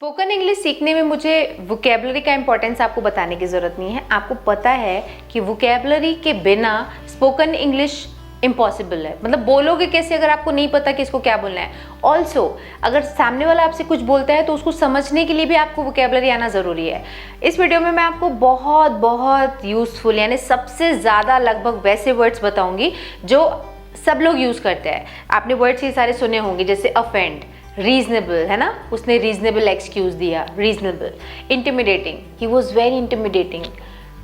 Spoken English सीखने में मुझे वोकेबलरी का इंपॉर्टेंस आपको बताने की ज़रूरत नहीं है। आपको पता है कि वोकेबलरी के बिना स्पोकन इंग्लिश इम्पॉसिबल है। मतलब बोलोगे कैसे अगर आपको नहीं पता कि इसको क्या बोलना है। ऑल्सो अगर सामने वाला आपसे कुछ बोलता है तो उसको समझने के लिए भी आपको वोकेबलरी आना ज़रूरी है। इस वीडियो में मैं आपको बहुत यूज़फुल यानी सबसे ज़्यादा लगभग वैसे वर्ड्स बताऊँगी जो सब लोग यूज़ करते हैं। आपने वर्ड्स ये सारे सुने होंगे, जैसे अफेंड, रीजनेबल है ना, उसने रीजनेबल एक्सक्यूज दिया, reasonable. Intimidating, he was very intimidating.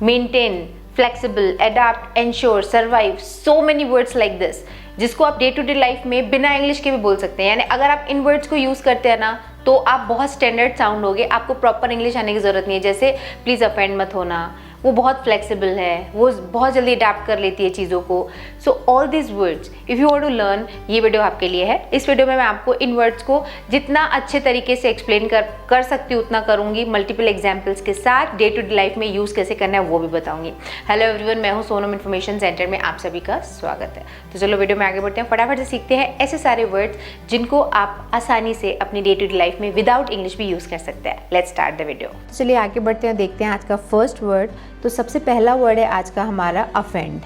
Maintain, flexible, adapt, ensure, survive, so many words like this, जिसको आप डे टू डे लाइफ में बिना इंग्लिश के भी बोल सकते हैं। यानी अगर आप इन वर्ड्स को यूज़ करते हैं ना तो आप बहुत स्टैंडर्ड साउंड होगे, आपको प्रॉपर इंग्लिश आने की ज़रूरत नहीं है। जैसे प्लीज़ अफेंड मत होना, वो बहुत फ्लेक्सिबल है, वो बहुत जल्दी अडैप्ट कर लेती है चीज़ों को। So all this words if you want to learn, ये वीडियो आपके लिए है। इस वीडियो में मैं आपको इन वर्ड्स को जितना अच्छे तरीके से एक्सप्लेन कर सकती हूँ उतना करूँगी, मल्टीपल एग्जाम्पल्स के साथ। डे टू डे लाइफ में यूज़ कैसे करना है वो भी बताऊँगी। हेलो एवरीवन, मैं हूँ सोनम इन्फॉर्मेशन सेंटर में, आप सभी का स्वागत है। तो चलो वीडियो में आगे बढ़ते हैं, फटाफट से सीखते हैं ऐसे सारे वर्ड्स जिनको आप आसानी से अपनी डे टू डे लाइफ में विदाउट इंग्लिश भी यूज़ कर सकते हैं। Let's start the video. तो चलिए आगे बढ़ते हैं, देखते हैं आज का फर्स्ट वर्ड। तो सबसे पहला वर्ड है आज का हमारा अफेंड।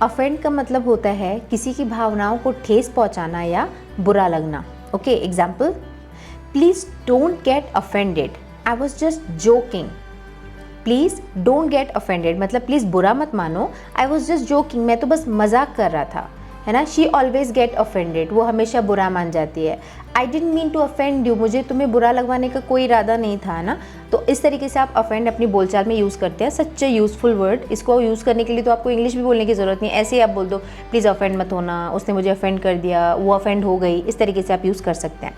अफेंड का मतलब होता है किसी की भावनाओं को ठेस पहुंचाना या बुरा लगना। Okay, example, please don't get offended, I was just joking. Please don't get offended मतलब प्लीज बुरा मत मानो, आई वॉज जस्ट जोकिंग, मैं तो बस मजाक कर रहा था, है ना। शी ऑलवेज गेट अफेंडेड, वो हमेशा बुरा मान जाती है। I didn't mean to offend you, मुझे तुम्हें बुरा लगवाने का कोई इरादा नहीं था ना। तो इस तरीके से आप अफेंड अपनी बोलचाल में यूज़ करते हैं। सच ए यूज़फुल वर्ड। इसको यूज़ करने के लिए तो आपको इंग्लिश भी बोलने की ज़रूरत नहीं है, ऐसे ही आप बोल दो प्लीज़ अफेंड मत होना, उसने मुझे अफेंड कर दिया, वो अफेंड हो गई, इस तरीके से आप यूज़ कर सकते हैं।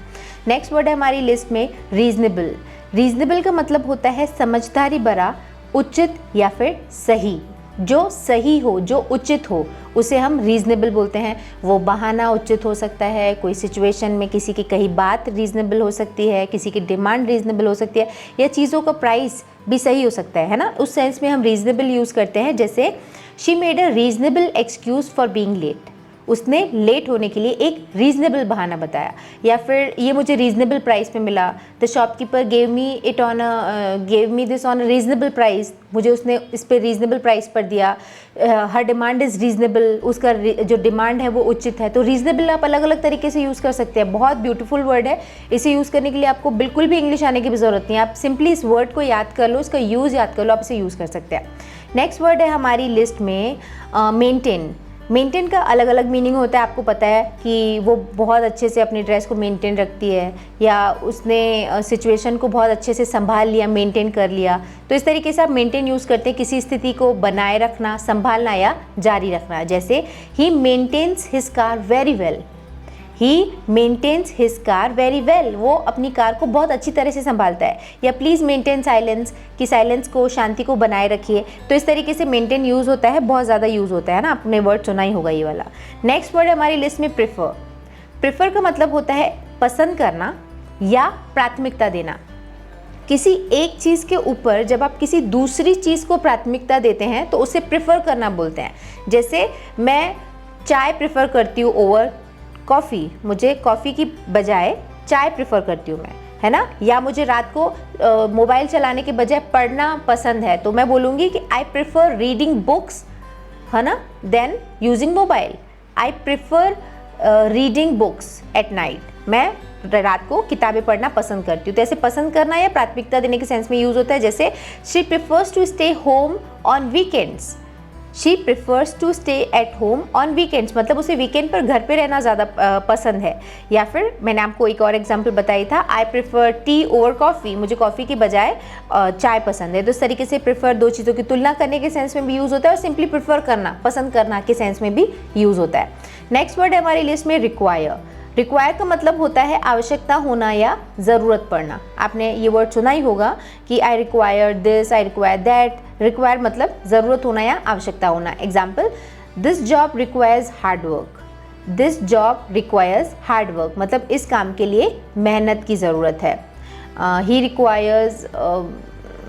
नेक्स्ट वर्ड है हमारी लिस्ट में रीजनेबल। रीजनेबल का मतलब होता है समझदारी भरा, उचित या फिर सही। जो सही हो, जो उचित हो, उसे हम रीजनेबल बोलते हैं। वो बहाना उचित हो सकता है, कोई सिचुएशन में किसी की कही बात रीजनेबल हो सकती है, किसी की डिमांड रीजनेबल हो सकती है, या चीज़ों का प्राइस भी सही हो सकता है ना। उस सेंस में हम रीजनेबल यूज़ करते हैं। जैसे she made a reasonable excuse for being late, उसने लेट होने के लिए एक रीज़नेबल बहाना बताया। या फिर ये मुझे रीज़नेबल प्राइस पे मिला, the shopkeeper gave me this on a reasonable price, मुझे उसने इस पे रीज़नेबल प्राइस पर दिया। हर डिमांड इज़ रीज़नेबल, उसका जो डिमांड है वो उचित है। तो रीज़नेबल आप अलग अलग तरीके से यूज़ कर सकते हैं। बहुत ब्यूटीफुल वर्ड है, इसे यूज़ करने के लिए आपको बिल्कुल भी इंग्लिश आने की भी ज़रूरत नहीं है। आप सिंपली इस वर्ड को याद कर लो, इसका यूज़ याद कर लो, आप इसे यूज़ कर सकते हैं। नेक्स्ट वर्ड है हमारी लिस्ट में मेंटेन। मेंटेन का अलग अलग मीनिंग होता है। आपको पता है कि वो बहुत अच्छे से अपनी ड्रेस को मेंटेन रखती है, या उसने सिचुएशन को बहुत अच्छे से संभाल लिया, मेंटेन कर लिया। तो इस तरीके से आप मेंटेन यूज़ करते हैं किसी स्थिति को बनाए रखना, संभालना या जारी रखना। जैसे he maintains his car very well, he maintains his car very well, वो अपनी कार को बहुत अच्छी तरह से संभालता है। या प्लीज़ मेंटेन साइलेंस, कि साइलेंस को, शांति को बनाए रखिए। तो इस तरीके से मेंटेन यूज़ होता है, बहुत ज़्यादा यूज़ होता है ना, आपने वर्ड सुना ही होगा ये वाला। नेक्स्ट वर्ड है हमारी लिस्ट में प्रेफर। प्रेफर का मतलब होता है पसंद करना या प्राथमिकता देना। किसी एक चीज़ के ऊपर जब आप किसी दूसरी चीज़ को प्राथमिकता देते हैं तो उसे प्रेफर करना बोलते हैं। जैसे मैं चाय प्रेफर करती हूँ ओवर कॉफ़ी, मुझे कॉफ़ी की बजाय चाय प्रेफर करती हूँ मैं, है ना। या मुझे रात को मोबाइल चलाने के बजाय पढ़ना पसंद है, तो मैं बोलूँगी कि आई प्रेफर रीडिंग बुक्स, है ना, than using mobile. I prefer reading books at night, मैं रात को किताबें पढ़ना पसंद करती हूँ। तो ऐसे पसंद करना या प्राथमिकता देने के सेंस में यूज़ होता है। जैसे she prefers to stay home on weekends, she prefers to stay at home on weekends मतलब उसे वीकेंड पर घर पे रहना ज़्यादा पसंद है। या फिर मैंने आपको एक और एग्जांपल बताई था, I prefer tea over coffee, मुझे कॉफ़ी की बजाय चाय पसंद है। तो इस तरीके से प्रेफर दो चीज़ों की तुलना करने के सेंस में भी यूज़ होता है, और सिंपली प्रेफर करना, पसंद करना के सेंस में भी यूज़ होता है। नेक्स्ट वर्ड है हमारी लिस्ट में रिक्वायर। रिक्वायर का मतलब होता है आवश्यकता होना या ज़रूरत पड़ना। आपने ये वर्ड सुना ही होगा कि I require this, I require that. Require मतलब ज़रूरत होना या आवश्यकता होना। Example, this job requires hard work, this job requires hard work मतलब इस काम के लिए मेहनत की ज़रूरत है। He requires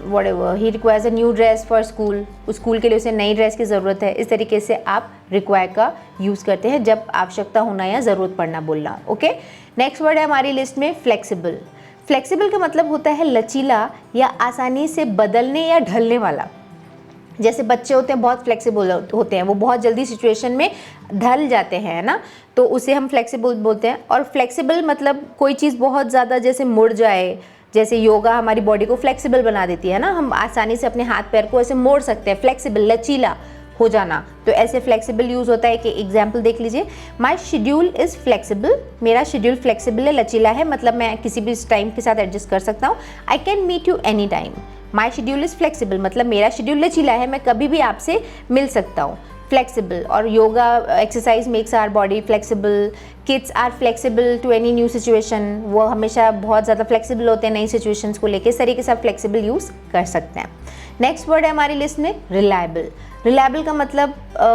whatever, he requires a new dress for school, उस स्कूल के लिए उसे नई ड्रेस की ज़रूरत है। इस तरीके से आप रिक्वायर का यूज़ करते हैं जब आवश्यकता होना या ज़रूरत पड़ना बोलना। ओके, नेक्स्ट वर्ड है हमारी लिस्ट में फ्लेक्सिबल। फ्लेक्सिबल का मतलब होता है लचीला या आसानी से बदलने या ढलने वाला। जैसे बच्चे होते हैं बहुत फ्लेक्सिबल होते हैं, वो बहुत जल्दी सिचुएशन में ढल जाते हैं, है ना, तो उसे हम फ्लेक्सिबल बोलते हैं। और फ्लेक्सिबल मतलब कोई चीज़ बहुत ज़्यादा जैसे मुड़ जाए, जैसे योगा हमारी बॉडी को फ्लेक्सिबल बना देती है ना, हम आसानी से अपने हाथ पैर को ऐसे मोड़ सकते हैं, फ्लेक्सिबल लचीला हो जाना, तो ऐसे फ्लेक्सिबल यूज़ होता है। कि एग्जाम्पल देख लीजिए, माई शेड्यूल इज़ फ्लेक्सिबल, मेरा शेड्यूल फ्लेक्सिबल है, लचीला है, मतलब मैं किसी भी टाइम के साथ एडजस्ट कर सकता हूँ। I can meet you any time, my schedule is flexible, मतलब मेरा शेड्यूल लचीला है, मैं कभी भी आपसे मिल सकता हूँ, फ्लेक्सिबल। और yoga exercise makes our body flexible. Kids are flexible to any new situation, वो हमेशा बहुत ज़्यादा फ्लेक्सिबल होते हैं नई सिचुएशंस को लेकर, इस तरीके से आप फ्लेक्सिबल यूज़ कर सकते हैं। नेक्स्ट वर्ड है हमारी लिस्ट में रिलायबल। रिलायबल का मतलब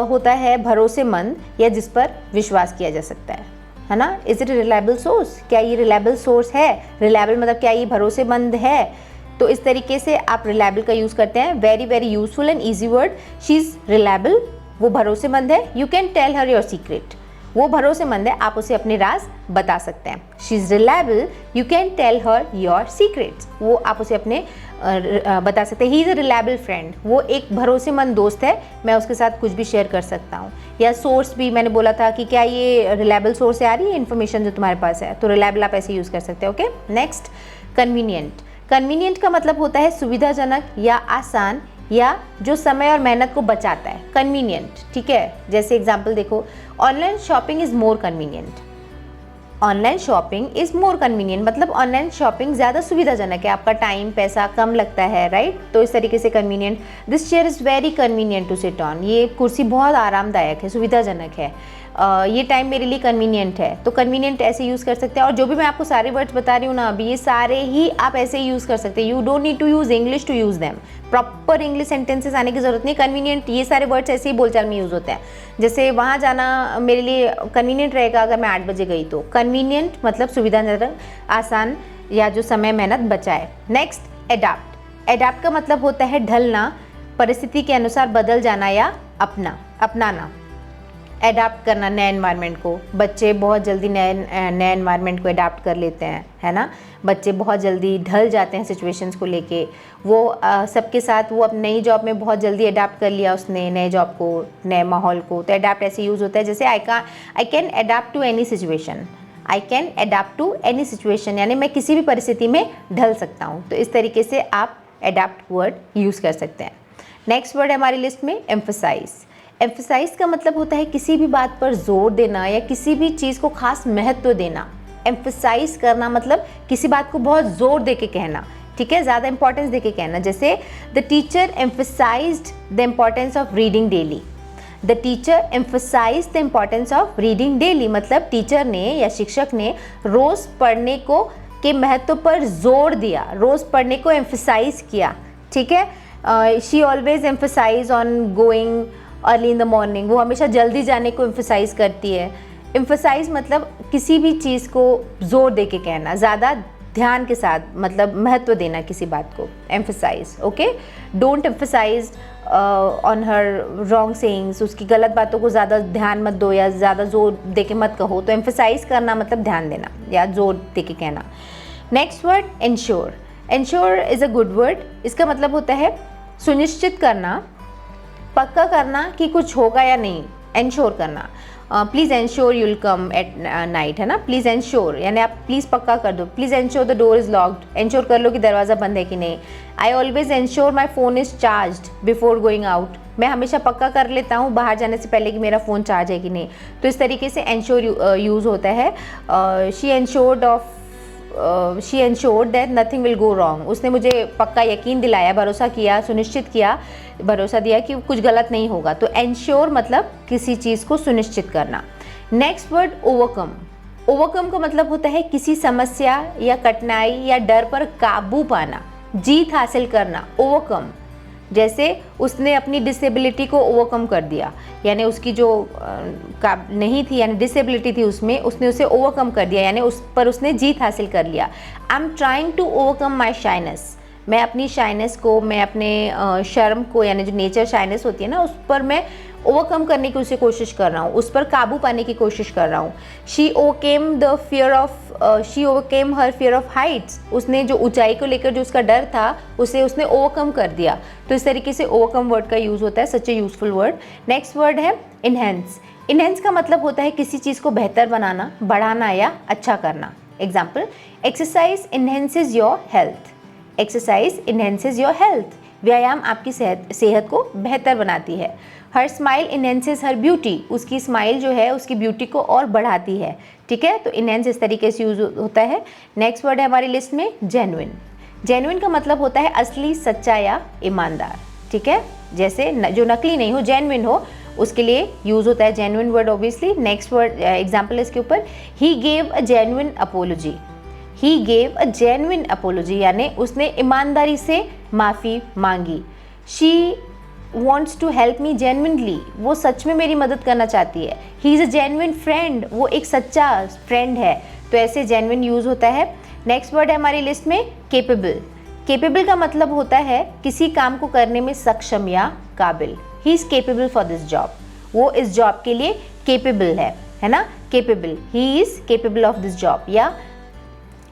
होता है भरोसेमंद या जिस पर विश्वास किया जा सकता है ना। इज़ इट रिलायबल सोर्स, क्या ये रिलायबल सोर्स है? रिलायबल मतलब क्या ये भरोसेमंद है? तो इस तरीके से आप रिलायबल का यूज़ करते हैं। Very very useful and easy word, she is reliable, वो भरोसेमंद है। You can tell her your secret, वो भरोसेमंद है, आप उसे अपने राज बता सकते हैं। She is reliable, you can tell her your secrets, वो आप उसे अपने बता सकते हैं। He is a reliable friend, वो एक भरोसेमंद दोस्त है, मैं उसके साथ कुछ भी शेयर कर सकता हूँ। या सोर्स भी मैंने बोला था कि क्या ये रिलायबल सोर्स से आ रही है इन्फॉर्मेशन जो तुम्हारे पास है, तो रिलायबल आप ऐसे यूज़ कर सकते हैं। Okay, next convenient. कन्वीनियंट का मतलब होता है सुविधाजनक या आसान, या जो समय और मेहनत को बचाता है, कन्वीनियंट, ठीक है। जैसे एग्जांपल देखो, online shopping is more convenient, online shopping is more convenient मतलब ऑनलाइन शॉपिंग ज़्यादा सुविधाजनक है, आपका टाइम पैसा कम लगता है, राइट। तो इस तरीके से convenient. This chair is very convenient to sit on, ये कुर्सी बहुत आरामदायक है, सुविधाजनक है, ये टाइम मेरे लिए कन्वीनियंट है। तो कन्वीनियंट ऐसे यूज़ कर सकते हैं। और जो भी मैं आपको सारे वर्ड्स बता रही हूँ ना अभी, ये सारे ही आप ऐसे ही यूज़ कर सकते हैं। You don't need to use English to use them, proper English sentences आने की जरूरत नहीं। कन्वीनियंट, ये सारे वर्ड्स ऐसे ही बोलचाल में यूज़ होते हैं। जैसे वहाँ जाना मेरे लिए कन्वीनियंट रहेगा अगर मैं 8 बजे गई, तो कन्वीनियंट मतलब सुविधाजनक, आसान, या जो समय मेहनत बचाए। Next adapt. एडाप्ट का मतलब होता है ढलना, परिस्थिति के अनुसार बदल जाना या अपनाना। एडाप्ट करना नए एनवायरनमेंट को, बच्चे बहुत जल्दी नए एनवायरनमेंट को एडाप्ट कर लेते हैं, है ना। बच्चे बहुत जल्दी ढल जाते हैं सिचुएशंस को लेके, वो सबके साथ, वो अपनी नई जॉब में बहुत जल्दी एडाप्ट कर लिया उसने, नए जॉब को, नए माहौल को। तो एडाप्ट ऐसे यूज़ होता है जैसे I can adapt to any situation, I can adapt to any situation, यानी मैं किसी भी परिस्थिति में ढल सकता हूँ। तो इस तरीके से आप एडाप्ट वर्ड यूज़ कर सकते हैं। नेक्स्ट वर्ड है हमारी लिस्ट में एम्फसाइज। एम्फसाइज का मतलब होता है किसी भी बात पर जोर देना या किसी भी चीज़ को खास महत्व देना। एम्फसाइज करना मतलब किसी बात को बहुत जोर दे के कहना, ठीक है, ज़्यादा इंपॉर्टेंस दे के कहना। जैसे the teacher emphasized the importance of reading daily, the teacher emphasized the importance of reading daily मतलब टीचर ने या शिक्षक ने रोज़ पढ़ने को के महत्व पर जोर दिया, रोज़ पढ़ने को एम्फसाइज किया, ठीक है। She always emphasise on going early in the morning, वो हमेशा जल्दी जाने को एम्फसाइज करती है। एम्फसाइज मतलब किसी भी चीज़ को जोर दे के कहना, ज़्यादा ध्यान के साथ, मतलब महत्व देना किसी बात को, emphasise. Okay, don't emphasise on her wrong sayings, उसकी गलत बातों को ज़्यादा ध्यान मत दो या ज़्यादा जोर दे के मत कहो। तो एम्फसाइज करना मतलब ध्यान देना या जोर दे के कहना। Next word ensure. Ensure is a good word, इसका मतलब होता है सुनिश्चित करना, पक्का करना कि कुछ होगा या नहीं, इंश्योर करना। Please ensure you will come at night, है ना। प्लीज़ इंश्योर यानी आप प्लीज़ पक्का कर दो। Please ensure the door is locked, ensure कर लो कि दरवाज़ा बंद है कि नहीं। I always ensure my phone is charged before going out, मैं हमेशा पक्का कर लेता हूँ बाहर जाने से पहले कि मेरा फ़ोन चार्ज है कि नहीं। तो इस तरीके से इंश्योर यूज़ होता है। She ensured that nothing will go wrong, उसने मुझे पक्का यकीन दिलाया, भरोसा किया, सुनिश्चित किया, भरोसा दिया कि कुछ गलत नहीं होगा। तो एंश्योर मतलब किसी चीज़ को सुनिश्चित करना। Next word overcome. ओवरकम का मतलब होता है किसी समस्या या कठिनाई या डर पर काबू पाना, जीत हासिल करना, ओवरकम। जैसे उसने अपनी डिसेबिलिटी को ओवरकम कर दिया, यानी उसकी जो नहीं थी यानी डिसेबिलिटी थी उसमें, उसने उसे ओवरकम कर दिया, यानी उस पर उसने जीत हासिल कर लिया। I am trying to overcome my shyness, मैं अपनी शाइनेस को, मैं अपने शर्म को, यानी जो नेचर शाइनेस होती है ना, उस पर मैं ओवरकम करने की उसे कोशिश कर रहा हूँ, उस पर काबू पाने की कोशिश कर रहा हूँ। She overcame her fear of Heights, उसने जो ऊंचाई को लेकर जो उसका डर था उसे उसने ओवरकम कर दिया। तो इस तरीके से ओवरकम वर्ड का यूज़ होता है, such a useful word. Next word है इनहेंस। इनहेंस का मतलब होता है किसी चीज़ को बेहतर बनाना, बढ़ाना या अच्छा करना। Example, exercise enhances your health. Exercise enhances your health, व्यायाम आपकी सेहत को बेहतर बनाती है। हर स्माइल इनहेंसेज हर ब्यूटी, उसकी स्माइल जो है उसकी ब्यूटी को और बढ़ाती है। ठीक है, तो इनहेंस इस तरीके से यूज होता है। नेक्स्ट वर्ड है हमारी लिस्ट में जेन्युइन। जेन्युइन का मतलब होता है असली, सच्चा या ईमानदार। ठीक है, जैसे जो नकली नहीं हो, जेन्युइन हो, उसके लिए यूज होता है genuine word obviously. Next word example इसके ऊपर, he gave a genuine apology. He gave a genuine apology, यानी उसने ईमानदारी से माफ़ी मांगी। She wants to help me genuinely, वो सच में मेरी मदद करना चाहती है। He is a genuine friend, वो एक सच्चा फ्रेंड है। तो ऐसे जेन्युइन यूज़ होता है। नेक्स्ट वर्ड है हमारी लिस्ट में केपेबल। केपेबल का मतलब होता है किसी काम को करने में सक्षम या काबिल। He is capable for this job, वो इस जॉब के लिए केपेबल है ना, capable. He is capable of this job, या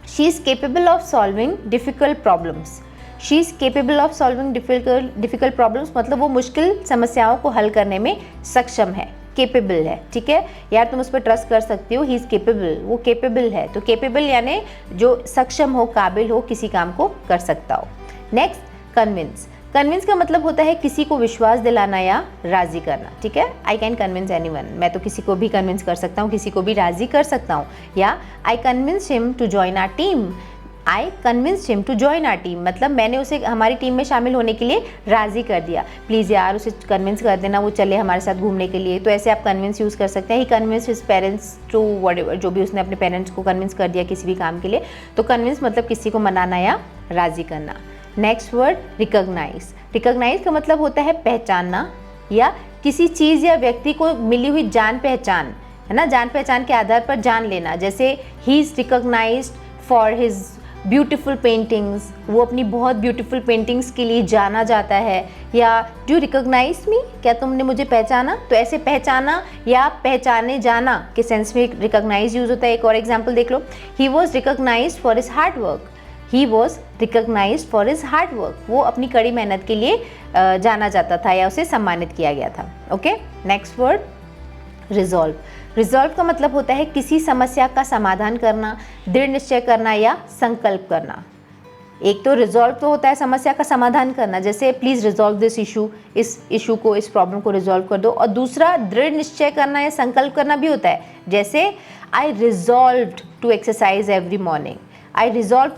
she is capable of solving difficult problems. She is capable of solving difficult problems, मतलब वो मुश्किल समस्याओं को हल करने में सक्षम है, केपेबल है। ठीक है यार, तुम उस पर ट्रस्ट कर सकती हो। ही इज़ केपेबल, वो केपेबल है। तो केपेबल यानी जो सक्षम हो, काबिल हो, किसी काम को कर सकता हो। Next, convince. कन्विंस का मतलब होता है किसी को विश्वास दिलाना या राज़ी करना। ठीक है, आई कैन कन्विंस एनीवन, मैं तो किसी को भी कन्विंस कर सकता हूँ, किसी को भी राज़ी कर सकता हूँ। या I convince him to join our team. I convince him to join our team, मतलब मैंने उसे हमारी टीम में शामिल होने के लिए राज़ी कर दिया। प्लीज़ यार उसे कन्विंस कर देना, वो चले हमारे साथ घूमने के लिए। तो ऐसे आप कन्विंस यूज़ कर सकते हैं। He convince his parents to whatever, जो भी उसने अपने पेरेंट्स को कन्विंस कर दिया किसी भी काम के लिए। तो कन्विंस मतलब किसी को मनाना या राज़ी करना। Next word, recognise. रिकॉग्नाइज का मतलब होता है पहचानना या किसी चीज़ या व्यक्ति को मिली हुई जान पहचान, है ना, जान पहचान के आधार पर जान लेना। जैसे he is recognised for his beautiful paintings, वो अपनी बहुत ब्यूटीफुल पेंटिंग्स के लिए जाना जाता है। या डू यू रिकॉग्नाइज मी, क्या तुमने मुझे पहचाना। तो ऐसे पहचाना या पहचाने जाना के सेंस में रिकॉग्नाइज यूज होता है। एक और एग्जाम्पल देख लो, he was recognize for his hard work. He was recognize for his hard work, वो अपनी कड़ी मेहनत के लिए जाना जाता था या उसे सम्मानित किया गया था। Okay, next word, resolve. Resolve का मतलब होता है किसी समस्या का समाधान करना, दृढ़ निश्चय करना या संकल्प करना। एक तो रिजॉल्व तो होता है समस्या का समाधान करना, जैसे प्लीज़ रिजॉल्व दिस इशू, इस इशू को, इस प्रॉब्लम को रिजॉल्व कर दो। और दूसरा दृढ़ निश्चय करना या संकल्प करना भी होता है, जैसे I resolved to exercise every morning. I resolve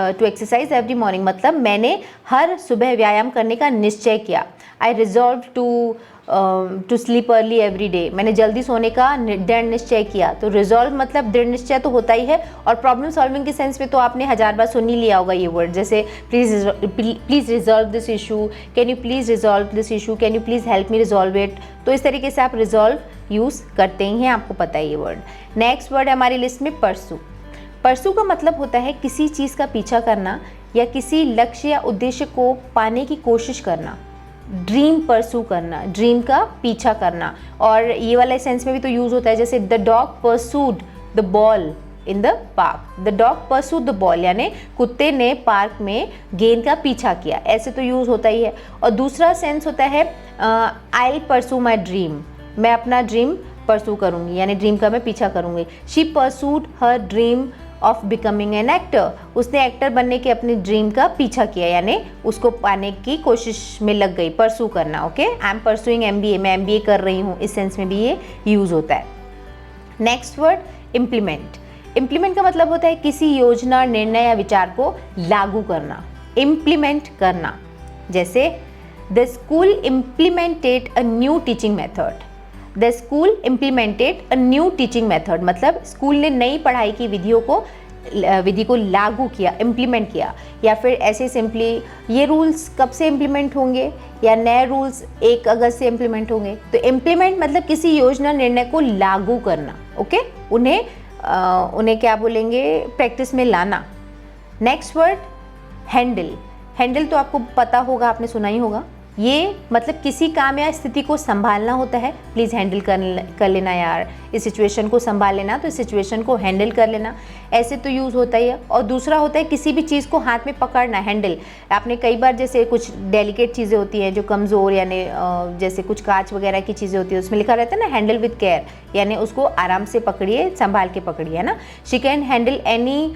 to exercise every morning, मतलब मैंने हर सुबह व्यायाम करने का निश्चय किया। I resolve to sleep early every day, मैंने जल्दी सोने का दृढ़ निश्चय किया। तो रिजॉल्व मतलब दृढ़ निश्चय तो होता ही है। और प्रॉब्लम सॉल्विंग के सेंस में तो आपने 1000 बार सुन ही लिया होगा ये वर्ड, जैसे please resolve this issue, can you please resolve this issue, can you please help me resolve it. तो इस तरीके से आप रिजॉल्व यूज़ करते ही हैं, आपको पता है ये वर्ड। नेक्स्ट वर्ड है हमारी लिस्ट में परसू। परसू का मतलब होता है किसी चीज़ का पीछा करना या किसी लक्ष्य या उद्देश्य को पाने की कोशिश करना। ड्रीम परसू करना, ड्रीम का पीछा करना। और ये वाला सेंस में भी तो यूज़ होता है, जैसे the dog pursued the ball in the park. The dog pursued the ball, यानी कुत्ते ने पार्क में गेंद का पीछा किया, ऐसे तो यूज़ होता ही है। और दूसरा सेंस होता है आई परसू माई ड्रीम, मैं अपना ड्रीम परसू करूँगी, यानी ड्रीम का मैं पीछा करूँगी। She pursued her dream of becoming an actor, उसने एक्टर बनने के अपने ड्रीम का पीछा किया, यानी उसको पाने की कोशिश में लग गई, परसू करना। Okay, I am pursuing MBA, मैं MBA कर रही हूँ, इस सेंस में भी ये यूज़ होता है। Next word, implement. इम्प्लीमेंट का मतलब होता है किसी योजना, निर्णय या विचार को लागू करना, इम्प्लीमेंट करना। जैसे the school implemented a new teaching method. The school implemented a new teaching method, मतलब स्कूल ने नई पढ़ाई की विधि को लागू किया, इम्प्लीमेंट किया। या फिर ऐसे सिंपली, ये रूल्स कब से इम्प्लीमेंट होंगे, या नए रूल्स 1 अगस्त से इम्प्लीमेंट होंगे। तो इम्प्लीमेंट मतलब किसी योजना, निर्णय को लागू करना। ओके, उन्हें क्या बोलेंगे, प्रैक्टिस में लाना। Next word, handle. हैंडल तो आपको पता होगा, आपने सुना ही होगा। ये मतलब किसी काम या स्थिति को संभालना होता है। प्लीज़ हैंडल कर लेना यार, इस सिचुएशन को संभाल लेना, तो इस सिचुएशन को हैंडल कर लेना, ऐसे तो यूज़ होता ही है। और दूसरा होता है किसी भी चीज़ को हाथ में पकड़ना, हैंडल। आपने कई बार जैसे कुछ डेलिकेट चीज़ें होती हैं जो कमज़ोर, यानी जैसे कुछ कांच वगैरह की चीज़ें होती है, उसमें लिखा रहता है ना हैंडल विद केयर, यानी उसको आराम से पकड़िए, संभाल के पकड़िए, है ना। She can handle any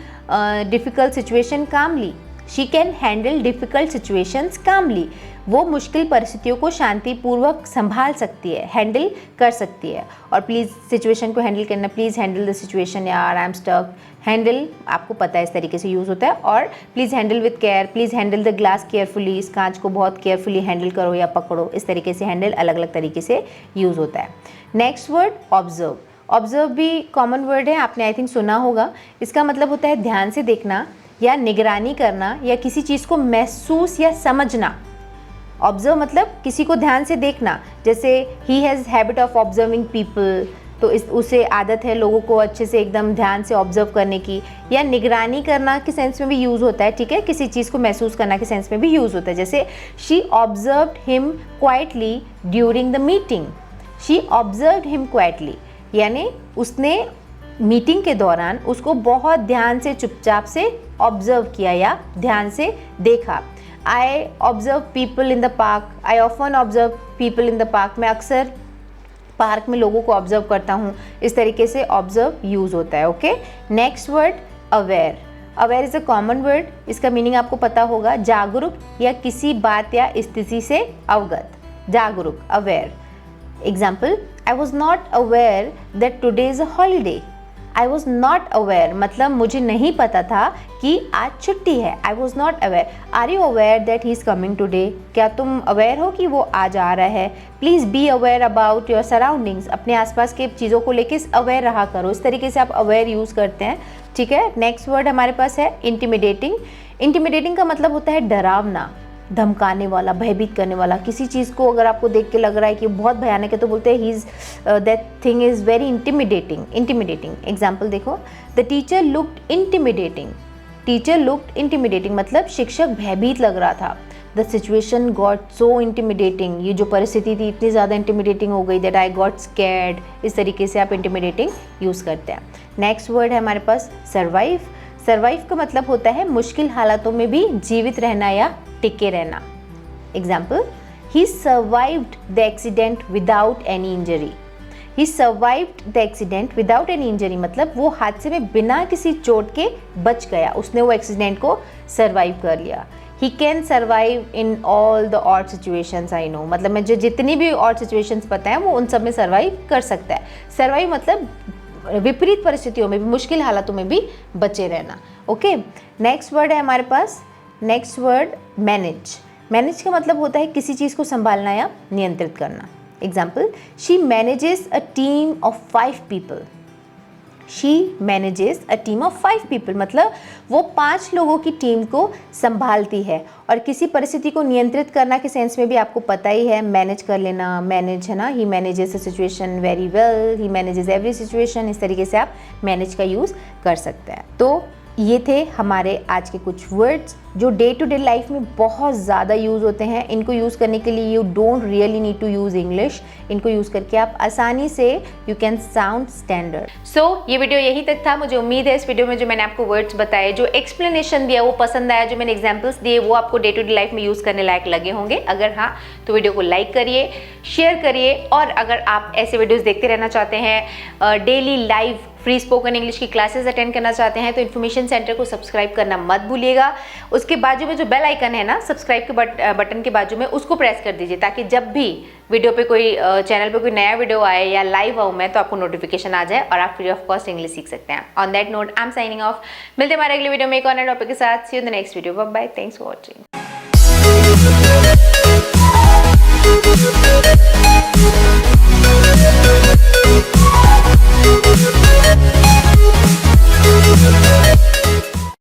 difficult situation calmly. She can handle difficult situations calmly. वो मुश्किल परिस्थितियों को शांतिपूर्वक संभाल सकती है, हैंडल कर सकती है। और प्लीज़ सिचुएशन को हैंडल करना, प्लीज़ हैंडल द सिचुएशन, यार आई एम स्टक। हैंडल आपको पता है इस तरीके से यूज़ होता है। और please handle with care, please handle the glass carefully, इस कांच को बहुत केयरफुली हैंडल करो या पकड़ो। इस तरीके से हैंडल अलग अलग तरीके से यूज़ होता है। Next word observe. ऑब्जर्व भी कॉमन वर्ड है, आपने आई थिंक सुना होगा। इसका मतलब होता है ध्यान से देखना या निगरानी करना या किसी चीज़ को महसूस या समझना। ऑब्जर्व मतलब किसी को ध्यान से देखना, जैसे he has habit of observing people, तो उसे आदत है लोगों को अच्छे से एकदम ध्यान से ऑब्जर्व करने की। या निगरानी करना के सेंस में भी यूज़ होता है, ठीक है, किसी चीज़ को महसूस करना के सेंस में भी यूज़ होता है। जैसे she observed him quietly during the meeting. She observed him quietly, यानी उसने मीटिंग के दौरान उसको बहुत ध्यान से चुपचाप से ऑब्जर्व किया या ध्यान से देखा। I observe people in the park, I often observe people in the park. मैं अक्सर पार्क में लोगों को ऑब्जर्व करता हूँ। इस तरीके से ऑब्जर्व यूज़ होता है। Okay, next word aware. Aware is a common word. इसका मीनिंग आपको पता होगा, जागरूक या किसी बात या स्थिति से अवगत। जागरूक, aware. Example, I was not aware that today is a holiday. I was not aware मतलब मुझे नहीं पता था कि आज छुट्टी है। I was not aware. Are you aware that he is coming today? क्या तुम अवेयर हो कि वो आज आ रहा है? Please be aware about your surroundings. अपने आसपास के चीज़ों को लेके अवेयर रहा करो। इस तरीके से आप अवेयर यूज़ करते हैं, ठीक है। नेक्स्ट वर्ड हमारे पास है इंटिमिडेटिंग। इंटिमिडेटिंग का मतलब होता है डरावना, धमकाने वाला, भयभीत करने वाला। किसी चीज़ को अगर आपको देख के लग रहा है कि बहुत भयानक है तो बोलते हैं he is that thing is very intimidating. Intimidating example देखो, the teacher looked intimidating. Teacher looked intimidating मतलब शिक्षक भयभीत लग रहा था। The situation got so intimidating, ये जो परिस्थिति थी इतनी ज़्यादा इंटिमिडेटिंग हो गई दैट आई गॉट स्कैर्ड। इस तरीके से आप इंटिमिडेटिंग यूज़ करते हैं। नेक्स्ट वर्ड है हमारे पास सर्वाइव। सर्वाइव का मतलब होता है मुश्किल हालातों में भी जीवित रहना या टिके रहना। Example, he survived the accident without any injury. He survived the accident without any injury मतलब वो हादसे में बिना किसी चोट के बच गया, उसने वो एक्सीडेंट को सर्वाइव कर लिया। He can survive in all the odd situations I know मतलब मुझे जितनी भी ऑड सिचुएशंस पता है वो उन सब में सर्वाइव कर सकता है। सर्वाइव मतलब विपरीत परिस्थितियों में भी, मुश्किल हालातों में भी बचे रहना। ओके, नेक्स्ट वर्ड है हमारे पास, नेक्स्ट वर्ड मैनेज। मैनेज का मतलब होता है किसी चीज़ को संभालना या नियंत्रित करना। Example, she manages a team of 5 people. She manages a team of 5 people मतलब वो 5 लोगों की टीम को संभालती है। और किसी परिस्थिति को नियंत्रित करना के सेंस में भी आपको पता ही है, मैनेज कर लेना, मैनेज है ना। He manages a situation very well, he manages every situation. इस तरीके से आप मैनेज का यूज़ कर सकते हैं। तो ये थे हमारे आज के कुछ वर्ड्स जो डे टू डे लाइफ में बहुत ज़्यादा यूज़ होते हैं। इनको यूज़ करने के लिए you don't really need to use English. इनको यूज़ करके आप आसानी से you can sound standard. So ये वीडियो यही तक था। मुझे उम्मीद है इस वीडियो में जो मैंने आपको वर्ड्स बताए, जो एक्सप्लेनेशन दिया वो पसंद आया, जो मैंने एग्जाम्पल्स दिए वो आपको डे टू डे लाइफ में यूज़ करने लायक लगे होंगे। अगर हाँ तो वीडियो को लाइक करिए, शेयर करिए। और अगर आप ऐसे वीडियोज़ देखते रहना चाहते हैं, daily live free spoken English की क्लासेस अटेंड करना चाहते हैं, तो इन्फॉर्मेशन सेंटर को सब्सक्राइब करना मत भूलिएगा। उसके बाजू में जो बेल आइकन है ना, सब्सक्राइब के बटन के बाजू में, उसको प्रेस कर दीजिए ताकि जब भी वीडियो पे कोई चैनल पे कोई नया वीडियो आए या लाइव आऊँ मैं तो आपको नोटिफिकेशन आ जाए और आप फ्री ऑफ कॉस्ट इंग्लिश सीख सकते हैं। On that note I am signing off. मिलते हैं हमारे अगले वीडियो में एक और नए टॉपिक के साथ। See you in the next video. Bye bye, thanks for watching.